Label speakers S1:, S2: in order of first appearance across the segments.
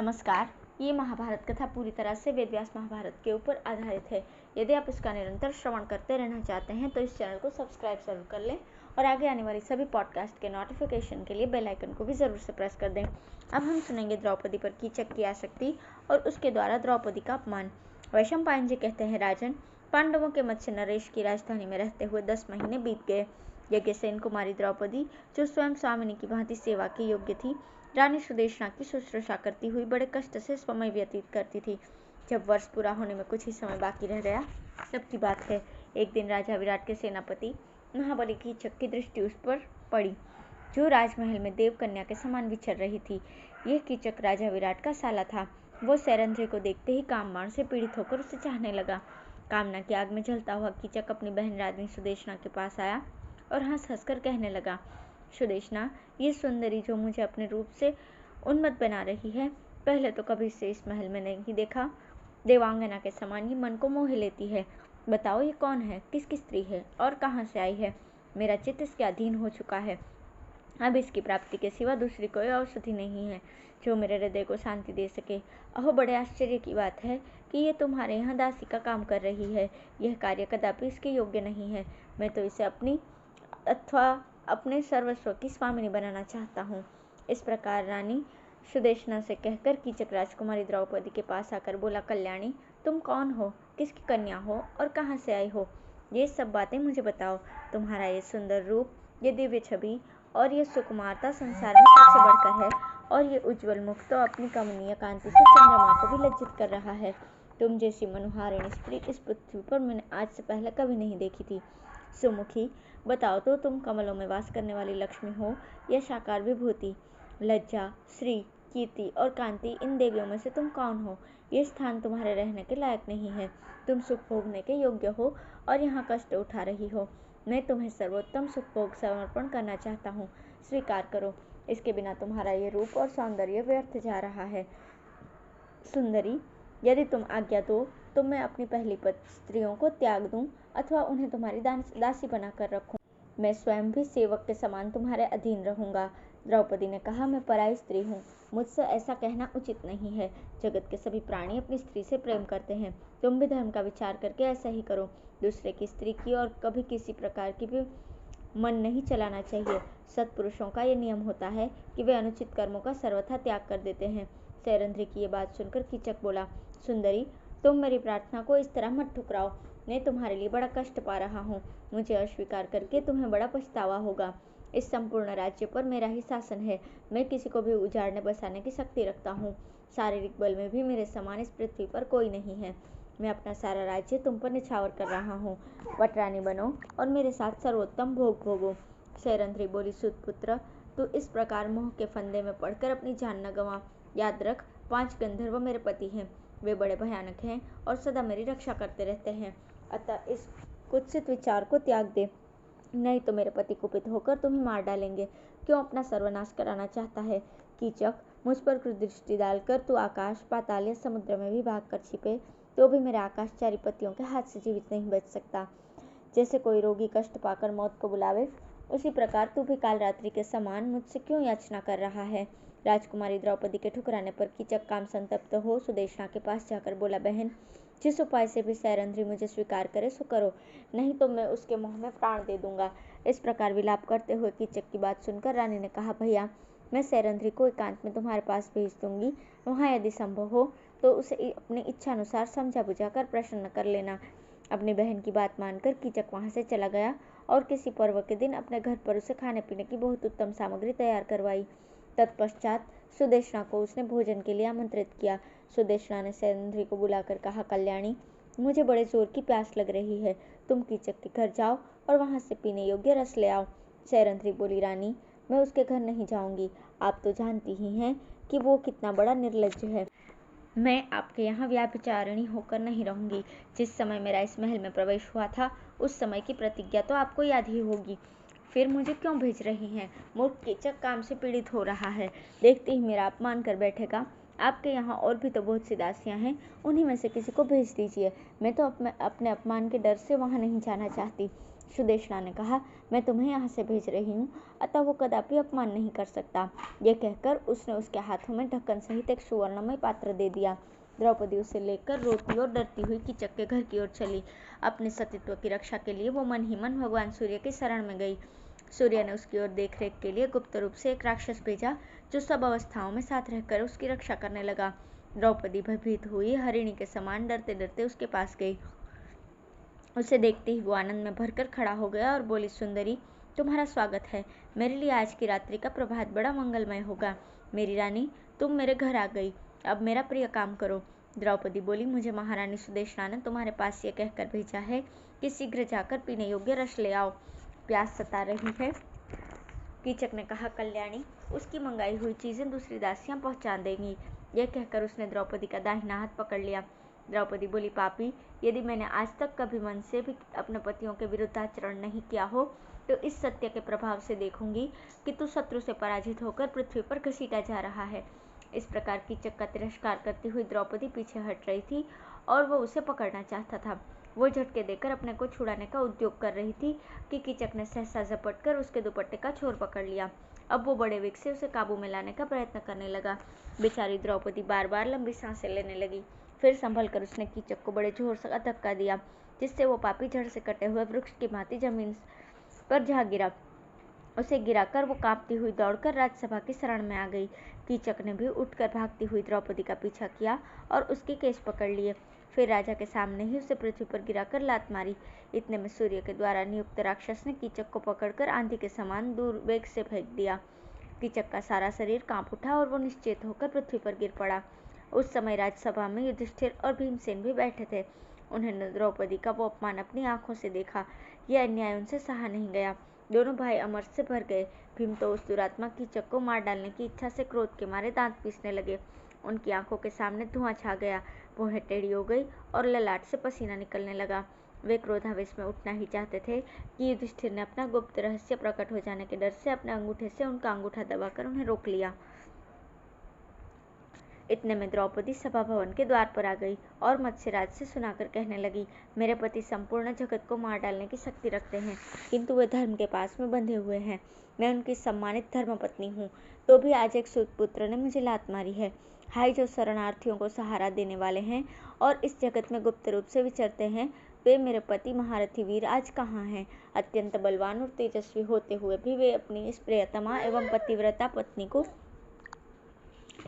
S1: नमस्कार। ये महाभारत कथा पूरी तरह से वेदव्यास महाभारत के ऊपर आधारित है। यदि आप इसका निरंतर श्रवण करते रहना चाहते हैं तो इस चैनल को सब्सक्राइब जरूर कर लें और आगे आने वाली सभी पॉडकास्ट के नोटिफिकेशन के लिए बेल आइकन को भी जरूर से प्रेस कर दें। अब हम सुनेंगे द्रौपदी पर कीचक की आसक्ति और उसके द्वारा द्रौपदी का अपमान। वैशंपायन जी कहते हैं, राजन, पांडवों के मध्य नरेश की राजधानी में रहते हुए 10 महीने बीत गए। यज्ञसेन कुमारी द्रौपदी, जो स्वयं स्वामिनी की भांति सेवा के योग्य थी, रानी सुदेशना की शुश्रूषा करती हुई बड़े कष्ट से समय व्यतीत करती थी। जब वर्ष पूरा होने में कुछ ही समय बाकी रह गया, तब की बात है। एक दिन राजा विराट के सेनापति महाबली कीचक की दृष्टि उस पर पड़ी, जो राजमहल में देव कन्या के समान विचर रही थी। यह कीचक राजा विराट का साला था। वो सैरंध्री को देखते ही कामबाण से पीड़ित होकर उसे चाहने लगा। कामना की आग में जलता हुआ कीचक अपनी बहन रानी सुदेशना के पास आया और हंस हंस कर कहने लगा, सुदेशना, ये सुंदरी जो मुझे अपने रूप से उन्मत्त बना रही है, पहले तो कभी इसे इस महल में नहीं देखा। देवांगना के समान ये मन को मोह लेती है। बताओ, ये कौन है, किसकी स्त्री है और कहाँ से आई है? मेरा चित्त इसके अधीन हो चुका है। अब इसकी प्राप्ति के सिवा दूसरी कोई औषधि नहीं है जो मेरे हृदय को शांति दे सके। अहो, बड़े आश्चर्य की बात है कि ये तुम्हारे यहाँ दासी का काम कर रही है। यह कार्य कदापि इसके योग्य नहीं है। मैं तो इसे अपनी अथवा अपने सर्वस्व की स्वामिनी बनाना चाहता हूँ। इस प्रकार रानी सुदेशना से कहकर कीचक राजकुमारी द्रौपदी के पास आकर बोला, कल्याणी, तुम कौन हो, किसकी कन्या हो और कहाँ से आई हो? ये सब बातें मुझे बताओ। तुम्हारा ये सुंदर रूप, ये दिव्य छवि और ये सुकुमारता संसार में सबसे बढ़कर है, और ये उज्ज्वल मुख तो अपनी कमनीय कांति से चंद्रमा को भी लज्जित कर रहा है। तुम जैसी मनोहारिणी स्त्री इस पृथ्वी पर मैंने आज से पहले कभी नहीं देखी थी। सुमुखी, बताओ तो, तुम कमलों में वास करने वाली लक्ष्मी हो या साकार विभूति? लज्जा, श्री, कीर्ति और कांति, इन देवियों में से तुम कौन हो? ये स्थान तुम्हारे रहने के लायक नहीं है। तुम सुख भोगने के योग्य हो और यहाँ कष्ट उठा रही हो। मैं तुम्हें सर्वोत्तम सुख भोग समर्पण करना चाहता हूँ, स्वीकार करो। इसके बिना तुम्हारा ये रूप और सौंदर्य व्यर्थ जा रहा है। सुंदरी, यदि तुम आज्ञा दो तो मैं अपनी पहली स्त्रियों को त्याग दूं अथवा उन्हें तुम्हारी दासी बनाकर रखूं। मैं स्वयं भी सेवक के समान तुम्हारे अधीन रहूंगा। द्रौपदी ने कहा, मैं पराई स्त्री हूँ, मुझसे ऐसा कहना उचित नहीं है। जगत के सभी प्राणी अपनी स्त्री से प्रेम करते हैं। तुम भी धर्म का विचार करके ऐसा ही करो। दूसरे की स्त्री की और कभी किसी प्रकार की भी मन नहीं चलाना चाहिए। सत्पुरुषों का ये नियम होता है कि वे अनुचित कर्मों का सर्वथा त्याग कर देते हैं। सैरंध्री की ये बात सुनकर कीचक बोला, सुंदरी, तुम मेरी प्रार्थना को इस तरह मत ठुकराओ। मैं तुम्हारे लिए बड़ा कष्ट पा रहा हूँ। मुझे अस्वीकार करके तुम्हें बड़ा पछतावा होगा। इस संपूर्ण राज्य पर मेरा ही शासन है। मैं किसी को भी उजाड़ने बसाने की शक्ति रखता हूँ। शारीरिक बल में भी मेरे समान इस पृथ्वी पर कोई नहीं है। मैं अपना सारा राज्य तुम पर निछावर कर रहा हूँ। वटरानी बनो और मेरे साथ सर्वोत्तम भोग भोगो। सैरंध्री बोली, सुतपुत्र, तू इस प्रकार मोह के फंदे में पड़कर अपनी जान न गंवा। याद रख, 5 गंधर्व मेरे पति हैं। वे बड़े भयानक हैं और सदा मेरी रक्षा करते रहते हैं। अतः इस कुत्सित विचार को त्याग दे, नहीं तो मेरे पति कुपित होकर तुम्हें मार डालेंगे। क्यों अपना सर्वनाश कराना चाहता है? कीचक, मुझ पर दृष्टि डालकर तू आकाश, पाताल या समुद्र में भी भागकर छिपे तो भी मेरे आकाशचारी पतियों के हाथ से जीवित नहीं बच सकता। जैसे कोई रोगी कष्ट पाकर मौत को बुलावे, उसी प्रकार तू भी काल रात्रि के समान मुझसे क्यों याचना कर रहा है? राजकुमारी द्रौपदी के ठुकराने पर कीचक काम संतप्त हो सुदेशना के पास जाकर बोला, बहन, जिस उपाय से भी सैरंध्री मुझे स्वीकार करे सो करो, नहीं तो मैं उसके मुँह में प्राण दे दूंगा। इस प्रकार विलाप करते हुए कीचक की बात सुनकर रानी ने कहा, भैया, मैं सैरंध्री को एकांत में तुम्हारे पास भेज दूंगी। वहाँ यदि संभव हो तो उसे अपनी इच्छानुसार समझा बुझाकर प्रसन्न कर लेना। अपनी बहन की बात मानकर कीचक वहाँ से चला गया और किसी पर्व के दिन अपने घर पर उसे खाने पीने की बहुत उत्तम सामग्री तैयार करवाई। तत्पश्चात सुदेशना को उसने भोजन के लिए आमंत्रित किया। सुदेशना ने सैरंध्री को बुलाकर कहा, कल्याणी, मुझे बड़े जोर की प्यास लग रही है। तुम कीचक के घर जाओ और वहाँ से पीने योग्य रस ले आओ। सैरंध्री बोली, रानी, मैं उसके घर नहीं जाऊंगी। आप तो जानती ही हैं कि वो कितना बड़ा निर्लज्ज है। मैं आपके यहाँ व्याभिचारिणी होकर नहीं रहूंगी। जिस समय मेरा इस महल में प्रवेश हुआ था, उस समय की प्रतिज्ञा तो आपको याद ही होगी। फिर मुझे क्यों भेज रही हैं? मूर्ख कीचक काम से पीड़ित हो रहा है, देखते ही मेरा अपमान कर बैठेगा। आपके यहाँ और भी तो बहुत सी दासियाँ हैं, उन्हीं में से किसी को भेज दीजिए। मैं तो अपने अपमान के डर से वहाँ नहीं जाना चाहती। सुदेशना ने कहा, मैं तुम्हें यहाँ से भेज रही हूँ, अतः वो कदापि अपमान नहीं कर सकता। ये कहकर उसने उसके हाथों में ढक्कन सहित एक सुवर्णमय पात्र दे दिया। द्रौपदी उसे लेकर रोती और डरती हुई कीचक के घर की ओर चली। अपने सतीत्व की रक्षा के लिए वो मन ही मन भगवान सूर्य की शरण में गई। सूर्य ने उसकी ओर देखरेख के लिए गुप्त रूप से एक राक्षस भेजा, जो सब अवस्थाओं में साथ रहकर उसकी रक्षा करने लगा। द्रौपदी भयभीत हुई हरिणी के समान डरते डरते उसके पास गई। उसे देखते ही वो आनंद में भरकर खड़ा हो गया और बोली, सुंदरी, तुम्हारा स्वागत है। मेरे लिए आज की रात्रि का प्रभात बड़ा मंगलमय होगा। मेरी रानी, तुम मेरे घर आ गई, अब मेरा प्रिय काम करो। द्रौपदी बोली, मुझे महारानी सुदेशना ने तुम्हारे पास ये कहकर भेजा है कि शीघ्र जाकर पीने योग्य रस ले आओ, प्यास सता रही है। कीचक ने कहा, कल्याणी, उसकी मंगाई हुई चीजें दूसरी दासियां पहुंचा देंगी। यह कहकर उसने द्रौपदी का दाहिना हाथ पकड़ लिया। द्रौपदी बोली, पापी, यदि मैंने आज तक कभी मन से भी अपने पतियों के विरुद्ध आचरण नहीं किया हो, तो इस सत्य के प्रभाव से देखूंगी कि तू शत्रु से पराजित होकर पृथ्वी पर घसीटा जा रहा है। इस प्रकार कीचक का तिरस्कार करती हुई द्रौपदी पीछे हट रही थी और वो उसे पकड़ना चाहता था। वो झटके देकर अपने को छुड़ाने का उद्योग कर रही थी कि कीचक ने सहसा झपटकर उसके दुपट्टे का छोर पकड़ लिया। अब वो बड़े वेग से उसे काबू में लाने का प्रयत्न करने लगा। बेचारी द्रौपदी बार बार लंबी सांसें लेने लगी। फिर संभल कर उसने कीचक को बड़े जोर से धक्का दिया, जिससे वो पापी जड़ से कटे हुए वृक्ष की भांति जमीन पर जा गिरा। उसे गिराकर वो कांपती हुई दौड़कर राजसभा की शरण में आ गई। कीचक ने भी उठकर भागती हुई द्रौपदी का पीछा किया और उसके केश पकड़ लिए। फिर राजा के सामने ही उसे पृथ्वी पर गिराकर लात मारी। इतने में सूर्य के द्वारा नियुक्त राक्षस ने कीचक को पकड़कर आंधी के समान दूर वेग से फेंक दिया। कीचक का सारा शरीर कांप उठा और वो निश्चेत होकर पृथ्वी पर गिर पड़ा। उस समय राजसभा में युधिष्ठिर और भीमसेन भी बैठे थे। उन्होंने द्रौपदी का वो अपमान अपनी आंखों से देखा। यह अन्याय उनसे सहा नहीं गया। दोनों भाई अमर से भर गए। भीम तो उस दुरात्मा कीचक को मार डालने की इच्छा से क्रोध के मारे दांत पीसने लगे। उनकी आंखों के सामने धुआं छा गया, भौहें टेढ़ी हो गई और ललाट से पसीना निकलने लगा। वे क्रोधावेश में उठना ही चाहते थे कि युधिष्ठिर ने अपना गुप्त रहस्य प्रकट हो जाने के डर से अपने अंगूठे से उनका अंगूठा दबाकर उन्हें रोक लिया। इतने में द्रौपदी सभा भवन के द्वार पर आ गई और मत्स्यराज से सुनाकर कहने लगी, मेरे पति संपूर्ण जगत को मार डालने की शक्ति रखते हैं, किंतु वे धर्म के पास में बंधे हुए हैं। मैं उनकी सम्मानित धर्मपत्नी हूँ, तो भी आज एक सूतपुत्र ने मुझे लात मारी है। हाय, जो शरणार्थियों को सहारा देने वाले हैं और इस जगत में गुप्त रूप से विचरते हैं, वे मेरे पति महारथी वीर आज कहाँ हैं? अत्यंत बलवान और तेजस्वी होते हुए भी वे अपनी इस प्रियतमा एवं पतिव्रता पत्नी को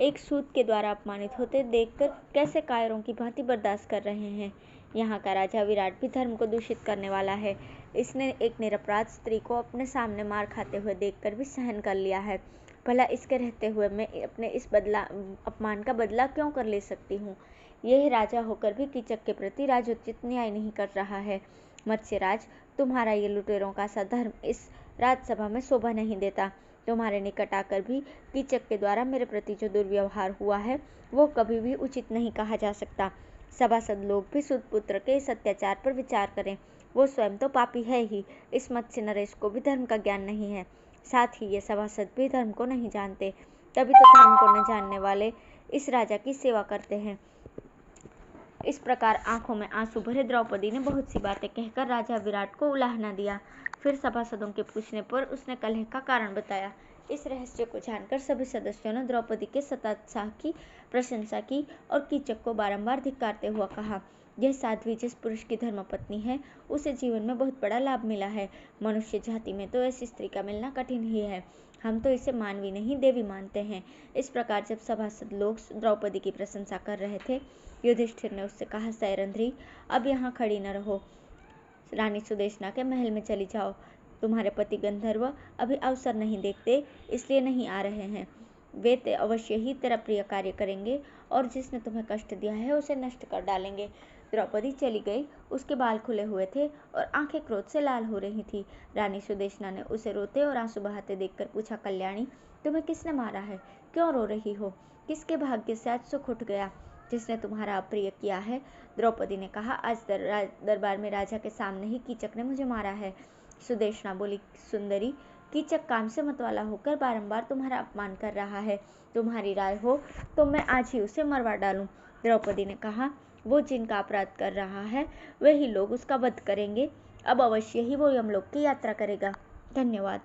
S1: एक सूत के द्वारा अपमानित होते देखकर कैसे कायरों की भांति बर्दाश्त कर रहे हैं। यहाँ का राजा विराट भी धर्म को दूषित करने वाला है। इसने एक निरपराध स्त्री को अपने सामने मार खाते हुए देखकर भी सहन कर लिया है। भला इसके रहते हुए मैं अपने इस अपमान का बदला क्यों कर ले सकती हूँ? यह राजा होकर भी कीचक के प्रति राजोचित न्याय नहीं कर रहा है। मत्स्यराज, तुम्हारा ये लुटेरों का सा धर्म इस राजसभा में शोभा नहीं देता। तुम्हारे निकट आकर भी कीचक के द्वारा मेरे प्रति जो दुर्व्यवहार हुआ है, वो कभी भी उचित नहीं कहा जा सकता। सभासद लोग भी सुतपुत्र के इस अत्याचार पर विचार करें। वो स्वयं तो पापी है ही, इस मत्स्य नरेश को भी धर्म का ज्ञान नहीं है। साथ ही ये सभासद भी धर्म को नहीं जानते, तभी तो धर्म को न जानने वाले इस राजा की सेवा करते हैं। इस प्रकार आंखों में आंसू भरे द्रौपदी ने बहुत सी बातें कहकर राजा विराट को उलाहना दिया। फिर सभासदों के पूछने पर उसने कलह का कारण बताया। इस रहस्य को जानकर सभी सदस्यों ने द्रौपदी के सतोत्साह की प्रशंसा की और कीचक को बारंबार धिक्कारते हुआ कहा, यह साध्वी जिस पुरुष की धर्मपत्नी है, उसे जीवन में बहुत बड़ा लाभ मिला है। मनुष्य जाति में तो ऐसी स्त्री का मिलना कठिन ही है। हम तो इसे मानवी नहीं देवी मानते हैं। इस प्रकार जब सभासद लोग द्रौपदी की प्रशंसा कर रहे थे, युधिष्ठिर ने उससे कहा, सैरंध्री, अब यहाँ खड़ी न रहो, रानी सुदेशना के महल में चली जाओ। तुम्हारे पति गंधर्व अभी अवसर नहीं देखते, इसलिए नहीं आ रहे हैं। वे अवश्य ही तेरा प्रिय कार्य करेंगे और जिसने तुम्हें कष्ट दिया है उसे नष्ट कर डालेंगे। द्रौपदी चली गई। उसके बाल खुले हुए थे और आंखें क्रोध से लाल हो रही थी। रानी सुदेशना ने उसे रोते और आंसू बहाते देखकर पूछा, कल्याणी, तुम्हें किसने मारा है? क्यों रो रही हो? किसके भाग्य से आज सुख उठ गया जिसने तुम्हारा अप्रिय किया है? द्रौपदी ने कहा, आज दरबार में राजा के सामने ही कीचक ने मुझे मारा है। सुदेशना बोली, सुंदरी, कीचक काम से मतवाला होकर बारंबार तुम्हारा अपमान कर रहा है। तुम्हारी राय हो तो मैं आज ही उसे मरवा डालूं। द्रौपदी ने कहा, वो जिनका अपराध कर रहा है वही लोग उसका वध करेंगे। अब अवश्य ही वो यमलोक की यात्रा करेगा। धन्यवाद।